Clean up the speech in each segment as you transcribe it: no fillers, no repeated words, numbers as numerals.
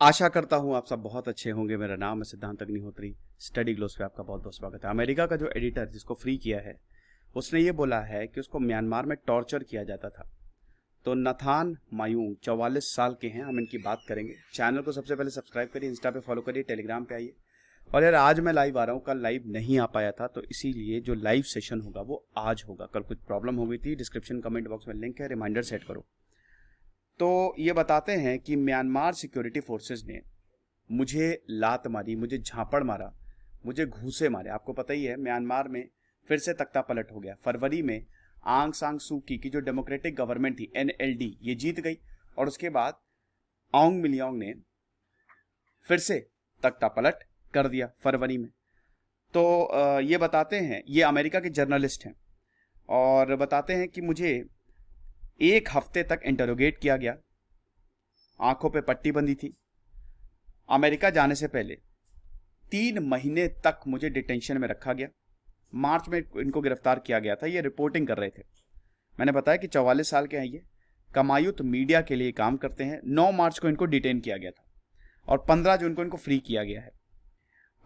आशा करता हूँ आप सब बहुत अच्छे होंगे। मेरा नाम है सिद्धांत अग्निहोत्री। स्टडी ग्लोस पे आपका बहुत बहुत स्वागत है। अमेरिका का जो एडिटर जिसको फ्री किया है उसने ये बोला है कि उसको म्यांमार में टॉर्चर किया जाता था। तो नथान मायूंग 44 साल के हैं। हम इनकी बात करेंगे। चैनल को सबसे पहले सब्सक्राइब करिए, इंस्टा पे फॉलो करिए, टेलीग्राम पे आइए। और यार आज मैं लाइव आ रहा हूँ, कल लाइव नहीं आ पाया था तो इसीलिए जो लाइव सेशन होगा वो आज होगा। कल कुछ प्रॉब्लम हो गई थी। डिस्क्रिप्शन कमेंट बॉक्स में लिंक है, रिमाइंडर सेट करो। तो ये बताते हैं कि म्यांमार सिक्योरिटी फोर्सेस ने मुझे लात मारी, मुझे झापड़ मारा, मुझे घूसे मारे। आपको पता ही है म्यांमार में फिर से तख्ता पलट हो गया। फरवरी में आंग सांग सू की जो डेमोक्रेटिक गवर्नमेंट थी एनएलडी, ये जीत गई और उसके बाद आंग मिलियोंग ने फिर से तख्ता पलट कर दिया फरवरी में। तो ये बताते हैं, ये अमेरिका के जर्नलिस्ट हैं और बताते हैं कि मुझे 1 हफ्ते तक इंटरोगेट किया गया, आंखों पे पट्टी बंधी थी। अमेरिका जाने से पहले 3 महीने तक मुझे डिटेंशन में रखा गया। मार्च में इनको गिरफ्तार किया गया था। ये रिपोर्टिंग कर रहे थे। मैंने बताया कि 44 साल के हैं ये, कमायुत मीडिया के लिए काम करते हैं। 9 मार्च को इनको डिटेन किया गया था और 15 जून को इनको फ्री किया गया है।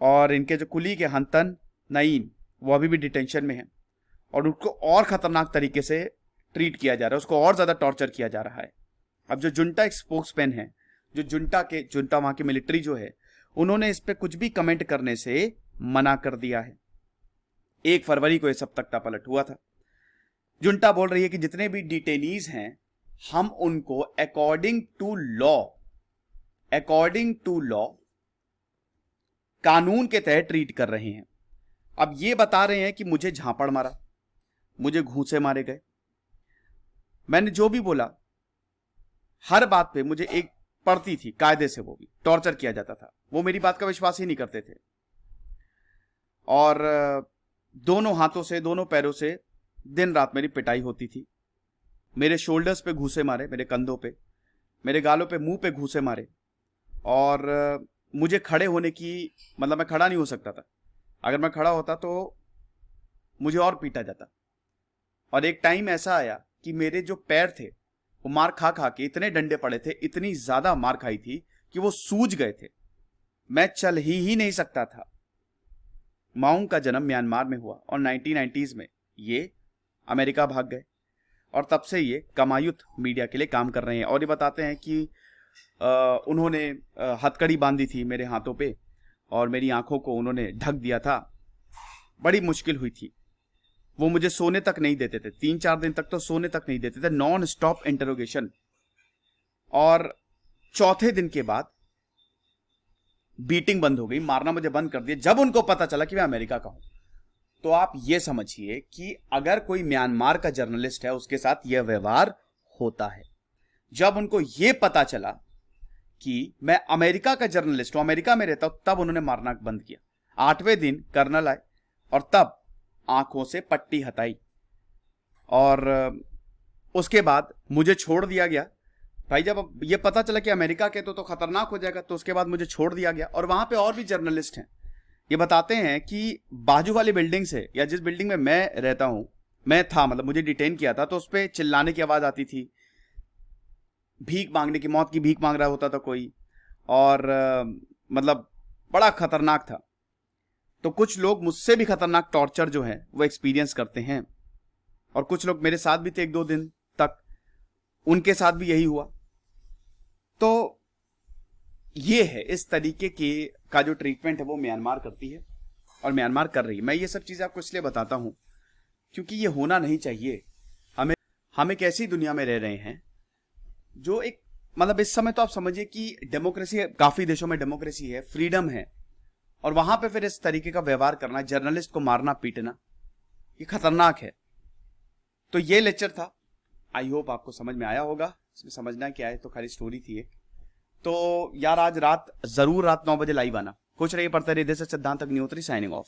और इनके जो कुली के हंतन नईन वो अभी भी डिटेंशन में है और उनको और खतरनाक तरीके से ट्रीट किया जा रहा है, उसको और ज्यादा टॉर्चर किया जा रहा है। अब जो जुंटा एक स्पोक्समैन है, जो जुंटा वहां की मिलिट्री जो है, उन्होंने इस पे कुछ भी कमेंट करने से मना कर दिया है। 1 फरवरी को यह सब तख्ता पलट हुआ था। जुंटा बोल रही है कि जितने भी डिटेनीज हैं हम उनको अकॉर्डिंग टू लॉ कानून के तहत ट्रीट कर रहे हैं। अब ये बता रहे हैं कि मुझे झापड़ मारा, मुझे घूंसे मारे गए। मैंने जो भी बोला हर बात पे मुझे एक पड़ती थी कायदे से, वो भी टॉर्चर किया जाता था। वो मेरी बात का विश्वास ही नहीं करते थे और दोनों हाथों से, दोनों पैरों से दिन रात मेरी पिटाई होती थी। मेरे शोल्डर्स पे घूसे मारे, मेरे कंधों पे, मेरे गालों पे, मुंह पे घूसे मारे। और मुझे खड़े होने की, मतलब मैं खड़ा नहीं हो सकता था। अगर मैं खड़ा होता तो मुझे और पीटा जाता। और एक टाइम ऐसा आया कि मेरे जो पैर थे वो मार खा खा के इतने डंडे पड़े थे, इतनी ज्यादा मार खाई थी कि वो सूज गए थे। मैं चल ही नहीं सकता था। माउंग का जन्म म्यांमार में हुआ और 1990s में ये अमेरिका भाग गए और तब से ये कमायुत मीडिया के लिए काम कर रहे हैं। और ये बताते हैं कि उन्होंने हथकड़ी बांधी थी मेरे हाथों पे और मेरी आंखों को उन्होंने ढक दिया था। बड़ी मुश्किल हुई थी। वो मुझे सोने तक नहीं देते थे, 3-4 दिन तक तो सोने तक नहीं देते थे। Non stop interrogation. और चौथे दिन के बाद बीटिंग बंद हो गई, मारना मुझे बंद कर दिया जब उनको पता चला कि मैं अमेरिका का हूं। तो आप ये समझिए कि अगर कोई म्यांमार का जर्नलिस्ट है उसके साथ यह व्यवहार होता है। जब उनको यह पता चला कि मैं अमेरिका का जर्नलिस्ट हूं, अमेरिका में रहता हूं, तब उन्होंने मारना बंद किया। 8वें दिन कर्नल आए और तब आंखों से पट्टी हटाई और उसके बाद मुझे छोड़ दिया गया। भाई जब ये पता चला कि अमेरिका के तो खतरनाक हो जाएगा, तो उसके बाद मुझे छोड़ दिया गया। और वहां पे और भी जर्नलिस्ट हैं। ये बताते हैं कि बाजू वाली बिल्डिंग से, या जिस बिल्डिंग में मैं रहता हूं, मैं था, मतलब मुझे डिटेन किया था, तो उस पर चिल्लाने की आवाज आती थी, भीख मांगने की, मौत की भीख मांग रहा होता था कोई। और मतलब बड़ा खतरनाक था। तो कुछ लोग मुझसे भी खतरनाक टॉर्चर जो है वो एक्सपीरियंस करते हैं और कुछ लोग मेरे साथ भी थे 1-2 दिन तक, उनके साथ भी यही हुआ। तो ये है, इस तरीके का जो ट्रीटमेंट है वो म्यांमार करती है और म्यांमार कर रही है। मैं ये सब चीजें आपको इसलिए बताता हूं क्योंकि ये होना नहीं चाहिए। हम एक ऐसी दुनिया में रह रहे हैं जो एक, मतलब इस समय तो आप समझिए कि डेमोक्रेसी है, काफी देशों में डेमोक्रेसी है, फ्रीडम है, और वहां पे फिर इस तरीके का व्यवहार करना, जर्नलिस्ट को मारना पीटना, ये खतरनाक है। तो ये लेक्चर था। आई होप आपको समझ में आया होगा। इसमें समझना क्या है, तो खाली स्टोरी थी एक। तो यार आज रात जरूर, रात 9 बजे लाइव आना। खुश रहिए, पढ़ते रहिए। दिस इज सिद्धांत अग्निहोत्री साइनिंग ऑफ।